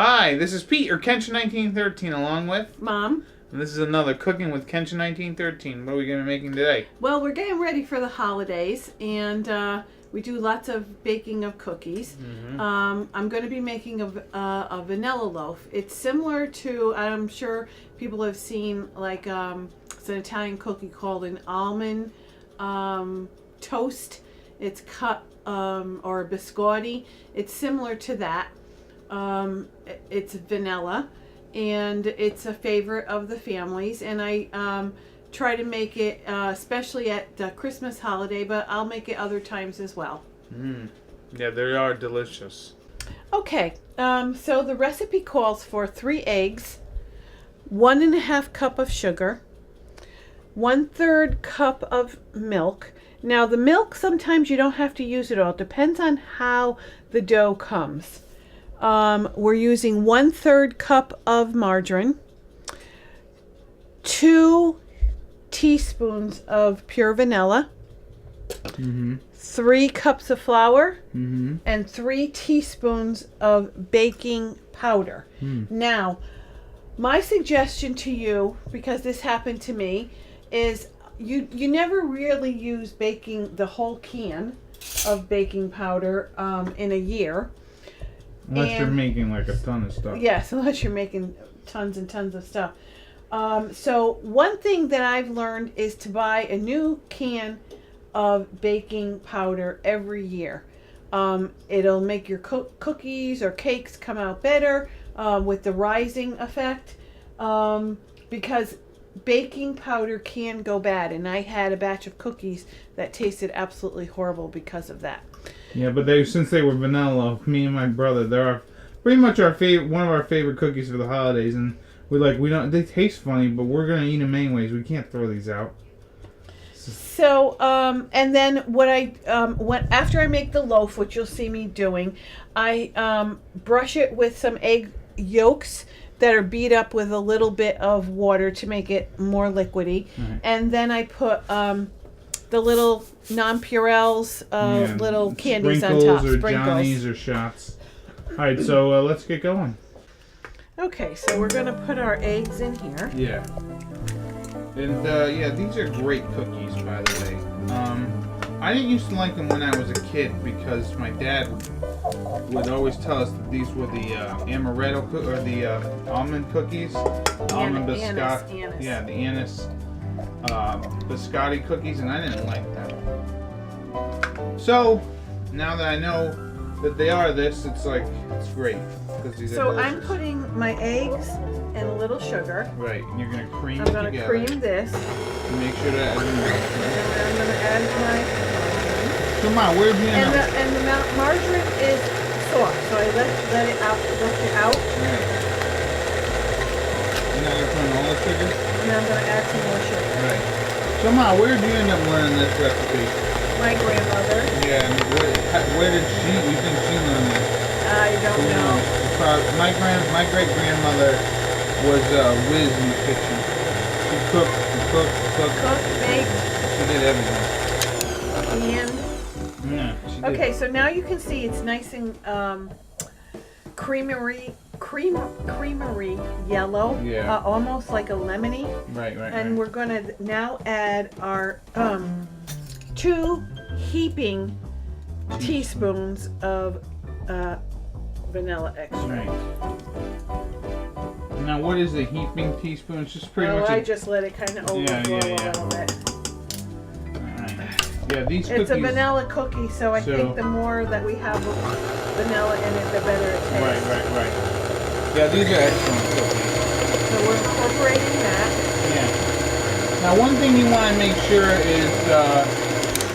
Hi, this is Pete, or Kenshin1913, along with Mom. And this is another Cooking with Kenshin1913. What are we going to be making today? Well, we're getting ready for the holidays, and we do lots of baking of cookies. Mm-hmm. I'm going to be making a vanilla loaf. It's similar to, I'm sure people have seen, like, it's an Italian cookie called an almond toast. It's cut, or a biscotti. It's similar to that. It's vanilla, and it's a favorite of the families, and I try to make it especially at the Christmas holiday, but I'll make it other times as well. Yeah, they are delicious. Okay, so the recipe calls for 3 eggs, 1.5 cup of sugar, 1/3 cup of milk. Now the milk, sometimes you don't have to use it all. It depends on how the dough comes. We're using 1/3 cup of margarine, 2 teaspoons of pure vanilla, 3 cups of flour, and 3 teaspoons of baking powder. Now, my suggestion to you, because this happened to me, is you never really use the whole can of baking powder in a year. Unless you're making like a ton of stuff. Yes, unless you're making tons and tons of stuff. So one thing that I've learned is to buy a new can of baking powder every year. It'll make your cookies or cakes come out better with the rising effect, because baking powder can go bad, and I had a batch of cookies that tasted absolutely horrible because of that. Yeah, but since they were vanilla, me and my brother, they're pretty much one of our favorite cookies for the holidays, and they taste funny, but we're gonna eat them anyways. We can't throw these out. So, and then after I make the loaf, which you'll see me doing, I brush it with some egg yolks that are beat up with a little bit of water to make it more liquidy, and then I put the little non-Purells, little candies on top. Sprinkles or Johnnies or shots. All right, so let's get going. Okay, so we're going to put our eggs in here. Yeah. And, these are great cookies, by the way. I didn't used to like them when I was a kid because my dad would always tell us that these were the amaretto or the almond cookies. Almond biscotti. Anise. Yeah, the anise biscotti cookies, and I didn't like them. So now that I know that they are this, it's great because these are delicious. I'm putting my eggs and a little sugar. Right, and you're gonna cream it together. I'm gonna cream this. To make sure that and I'm gonna add my margarine. Come on, where's the and the margarine is soft, so I let it out. Right. You're not gonna put in all the sugar? And then I'm gonna add some more sugar. Right. Come on, where did you end up learning this recipe? My grandmother. Yeah, and where did you think she learned this? I don't know. My great grandmother was whiz in the kitchen. She cooked, baked. She did everything. And yeah, she did. Okay, so now you can see it's nice and creamery yellow. Yeah. Almost like a lemony. Right. And we're gonna now add our 2 heaping teaspoons of vanilla extract. Right. Now, what is a heaping teaspoon? It's just pretty much. I just let it kind of overflow a little bit. Alright. Yeah, these cookies. It's a vanilla cookie, so I think the more that we have vanilla in it, the better it tastes. Right. Yeah, these are excellent cookies. So we're incorporating that. Yeah. Now, one thing you want to make sure is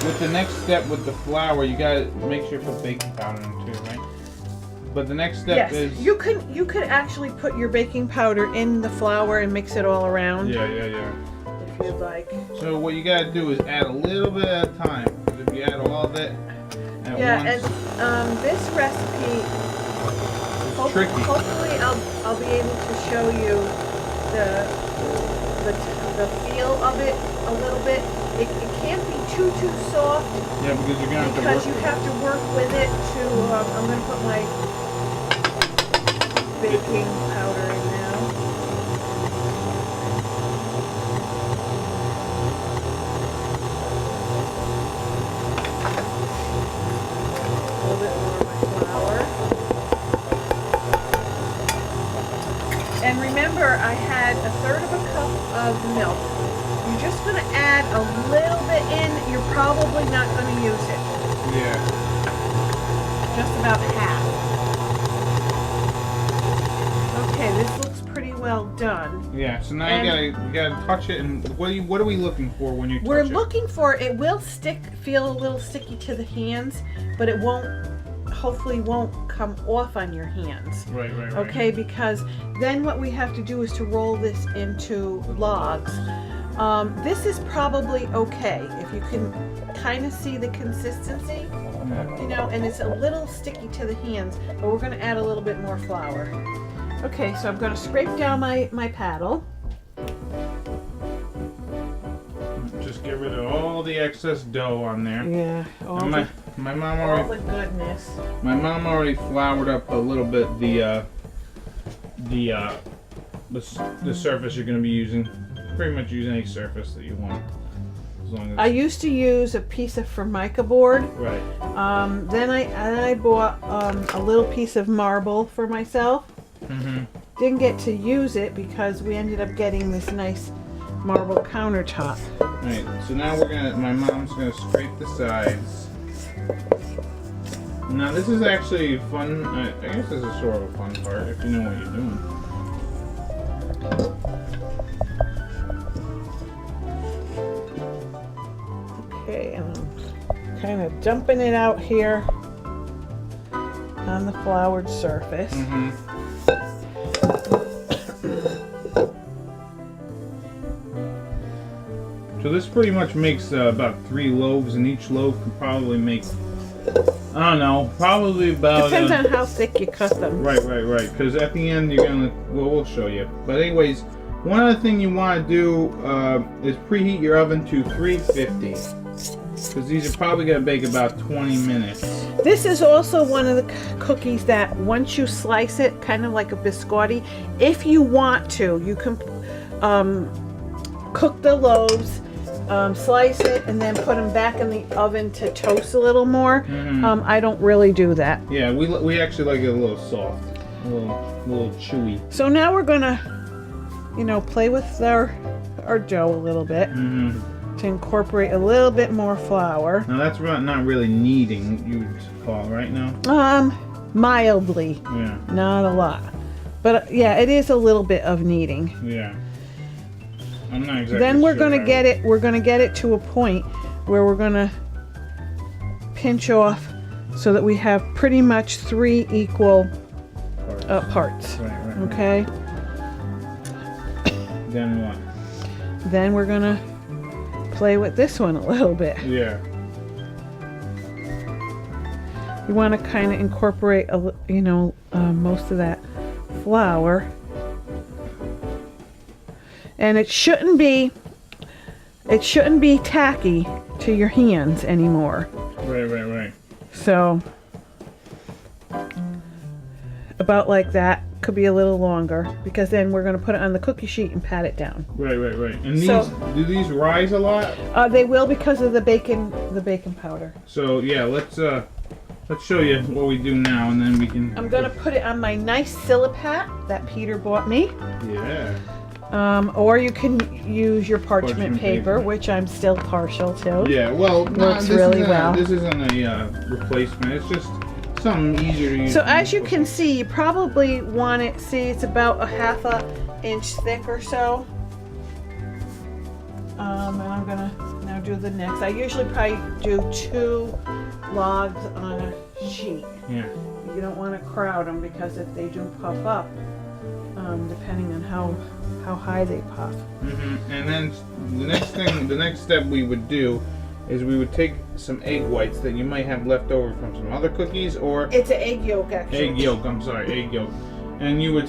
with the next step with the flour, you got to make sure you put baking powder in too, right? But the next step is you could actually put your baking powder in the flour and mix it all around. Yeah. If you'd like. So what you got to do is add a little bit at a time. Because if you add all of it at once, and this recipe, tricky. Hopefully, I'll be able to show you the feel of it a little bit. It can't be too soft. Yeah, because you're gonna have to work with it to. I'm gonna put my baking powder in now. A little bit more of my flour. And remember, I had 1/3 of a cup of milk. You're just going to add a little bit in. You're probably not going to use it. Yeah. Just about half. Okay, this looks pretty well done. Yeah. So now you gotta touch it, and what are we looking for when you touch it? We're looking for it will feel a little sticky to the hands, but it won't. Hopefully, won't come off on your hands. Right. Okay, because then what we have to do is to roll this into logs. This is probably okay if you can kind of see the consistency, you know, and it's a little sticky to the hands, but we're going to add a little bit more flour. Okay, so I'm going to scrape down my paddle. Just get rid of all the excess dough on there. Yeah, all My mom the goodness. My mom already floured up a little bit the surface you're going to be using. Pretty much use any surface that you want, as long as. I used to use a piece of Formica board. Right. Then I bought a little piece of marble for myself. Mm-hmm. Didn't get to use it because we ended up getting this nice marble countertop. Right. So now my mom's gonna scrape the sides. Now this is actually fun. I guess this is sort of a fun part if you know what you're doing. Okay, and I'm kind of dumping it out here on the floured surface. Mm-hmm. So this pretty much makes about 3 loaves, and each loaf can probably make, I don't know, probably about. Depends on how thick you cut them. Right. Because at the end you're gonna, well, we'll show you. But anyways, one other thing you want to do is preheat your oven to 350. Because these are probably going to bake about 20 minutes. This is also one of the cookies that once you slice it, kind of like a biscotti, if you want to, you can cook the loaves, slice it, and then put them back in the oven to toast a little more. Mm-hmm. I don't really do that. Yeah, we actually like it a little soft, a little chewy. So now we're going to, play with our dough a little bit. Mm-hmm. To incorporate a little bit more flour. Now that's not really kneading, you would call, right now? Mildly. Yeah. Not a lot. But yeah, it is a little bit of kneading. Yeah. I'm not exactly Then we're sure gonna get it to a point where we're gonna pinch off so that we have pretty much 3 equal parts. Right. Okay? Then what? Then we're gonna play with this one a little bit. Yeah. You want to kind of incorporate most of that flour, and it shouldn't be tacky to your hands anymore. Right. So about like that. Could be a little longer because then we're going to put it on the cookie sheet and pat it down. Right. And do these rise a lot? They will because of the bacon powder. So yeah, let's show you what we do now, and then we can. I'm going to put it on my nice Silipat that Peter bought me. Yeah. Or you can use your parchment paper, which I'm still partial to. Yeah. Well, works really well. This isn't a replacement. It's just something easier to use. So as you can see, you probably want it. See, it's about a 1/2 inch thick or so. And I'm gonna now do the next. I usually probably do 2 logs on a sheet. Yeah. You don't want to crowd them because if they do puff up, depending on how high they puff. Mm-hmm. And then the next step we would do is we would take some egg whites that you might have left over from some other cookies, or it's an egg yolk actually. Egg yolk, and you would,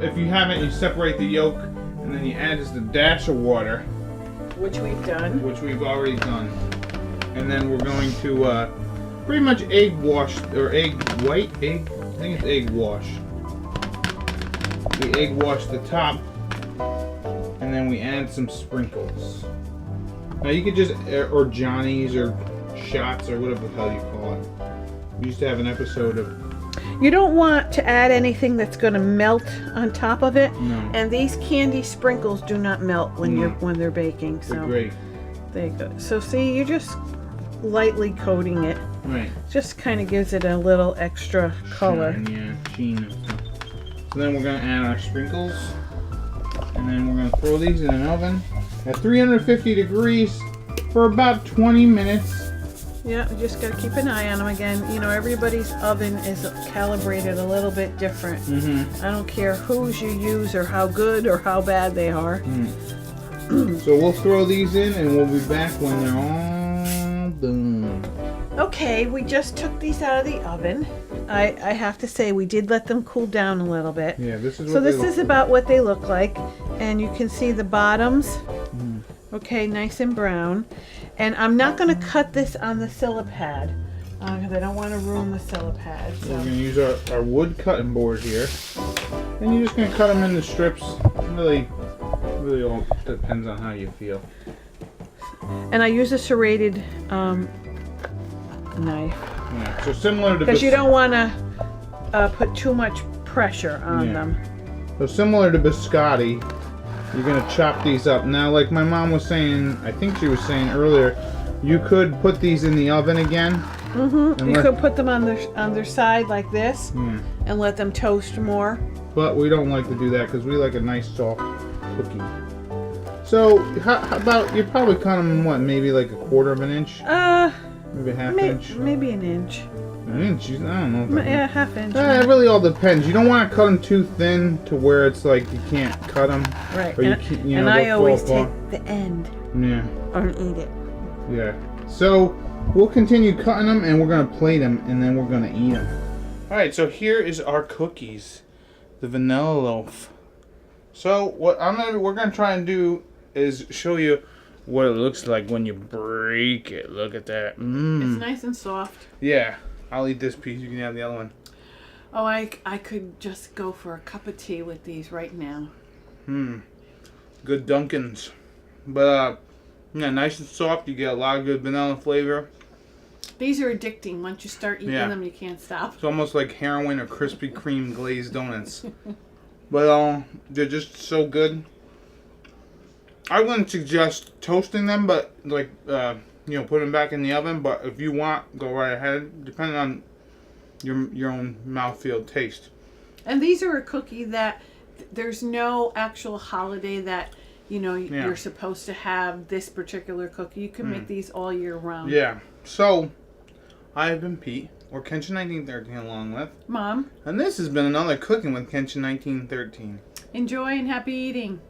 if you haven't, you separate the yolk, and then you add just a dash of water, which we've already done, and then we're going to pretty much egg wash or egg white. I think it's egg wash. We egg wash the top, and then we add some sprinkles. Now you could just, or Johnny's or shots or whatever the hell you call it. We used to have an episode of. You don't want to add anything that's going to melt on top of it. No. And these candy sprinkles do not melt when they're baking. So They're great. there you go. So see, you're just lightly coating it. Right. Just kind of gives it a little extra color. Sheen and stuff. So then we're gonna add our sprinkles, and then we're gonna throw these in an oven at 350 degrees for about 20 minutes. Yeah, you just got to keep an eye on them again. You know, everybody's oven is calibrated a little bit different. I don't care whose you use or how good or how bad they are. So we'll throw these in and we'll be back when they're all done. Okay, we just took these out of the oven. I have to say we did let them cool down a little bit. Yeah, this is what so this is about what they look like, and you can see the bottoms. Okay, nice and brown. And I'm not going to cut this on the Silipad because I don't want to ruin the Silipad. So. We're going to use our wood cutting board here, and you're just going to cut them into strips. Really all depends on how you feel. And I use a serrated knife. Yeah, so similar to because you don't want to put too much pressure on them. So similar to biscotti, you're going to chop these up. Now, like my mom was saying, I think she was saying earlier, you could put these in the oven again. You could put them on their side like this and let them toast more. But we don't like to do that because we like a nice soft cookie. So how about, you probably cut them in what, maybe like a quarter of an inch? Maybe a half inch? Maybe an inch. An inch? I don't know. Yeah, half inch. It really all depends. You don't want to cut them too thin to where it's like you can't cut them. Right. Or And I always take the end. Yeah. Or eat it. Yeah. So we'll continue cutting them and we're going to plate them and then we're going to eat them. Alright, so here is our cookies. The vanilla loaf. So what we're going to try and do is show you what it looks like when you break it. Look at that. It's nice and soft. Yeah. I'll eat this piece. You can have the other one. Oh, I could just go for a cup of tea with these right now. Good Dunkins. But, yeah, nice and soft. You get a lot of good vanilla flavor. These are addicting. Once you start eating them, you can't stop. It's almost like heroin or Krispy Kreme glazed donuts. But, they're just so good. I wouldn't suggest toasting them, but, like, put them back in the oven. But if you want, go right ahead, depending on your own mouthfeel taste. And these are a cookie that there's no actual holiday that you're supposed to have this particular cookie. You can make these all year round. Yeah. So I have been Pete, or Kenshin1913 along with Mom. And this has been another Cooking with Kenshin1913. Enjoy and happy eating.